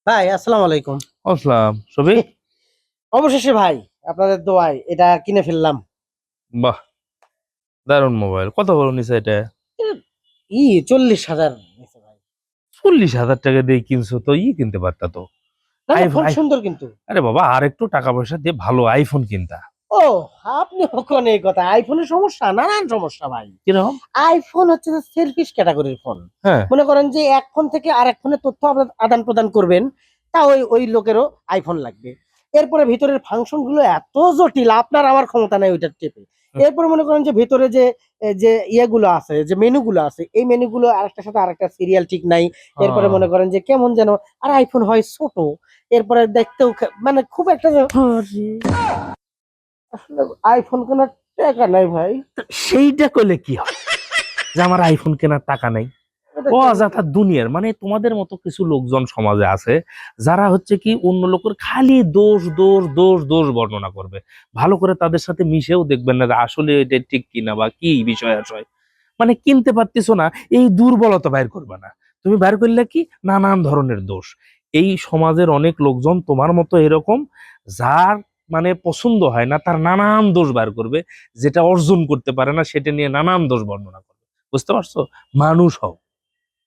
ভাই আসসালামু আলাইকুম। আসসালাম সবই। অবশেষে ভাই আপনাদের দোয়ায় এটা কিনে ফেললাম। বাহ, দারুণ মোবাইল। কত বড় নিছে এটা? এ, 40,000 নিছে ভাই। 40,000 টাকা দিয়ে কিনছো তো কিনতে পারতা তো। না না, আই ফোন আই সুন্দর কিন্তু। আরে বাবা, আর একটু টাকা পয়সা দিয়ে ভালো আইফোন কিনতা। ও, আপনি কখন এই কথা? আইফোনের সমস্যা, নানান সমস্যা ভাই। কিরকম? আইফোন হচ্ছে যে সেলফিশ ক্যাটাগরির ফোন। হ্যাঁ। মনে করেন যে এক ফোন থেকে আরেক ফোনে তথ্য আদান প্রদান করবেন, তা ওই লোকেরও আইফোন লাগবে। এরপরে ভিতরের ফাংশন গুলো এত জটিল, আপনার আমার ক্ষমতা নাই ওইটা টেপে। এরপরে মনে করেন যে ভিতরে যে ইয়েগুলো আছে, যে মেনুগুলো আছে, এই মেনুগুলো আরেকটার সাথে আরেকটা সিরিয়াল ঠিক নাই। এরপরে মনে করেন যে কেমন যেন, আর আইফোন হয় ছোট। এরপরে দেখতেও মানে খুব একটা আসলে আইফোন কেনার টাকা নাই ভাই। সেইটা করলে কি হয় যে আমার আইফোন কেনার টাকা নাই? এটা ও কেন? আজাতা দুনিয়ার, মানে তোমাদের মতো কিছু লোকজন সমাজে আছে যারা হচ্ছে কি অন্য লোকের খালি দোষ দোষ দোষ দোষ বর্ণনা করবে। ভালো করে তাদের সাথে মিশেও দেখবেন না যে আসলে এটা ঠিক কিনা বা কি বিষয় আশয়। মানে কিনতে পারতেছো না, এই দুর্বলতা বাইর করবে না। তুমি বাইর করলে কি নানান ধরনের দোষ। এই সমাজের অনেক লোকজন তোমার মতো এরকম, যার মানে পছন্দ হয় না তার নানান দোষ বাইর করবে, যেটা অর্জন করতে পারে না সেটা নিয়ে নানান দোষ বর্ণনা করবে। বুঝতে পারছো? মানুষ হও।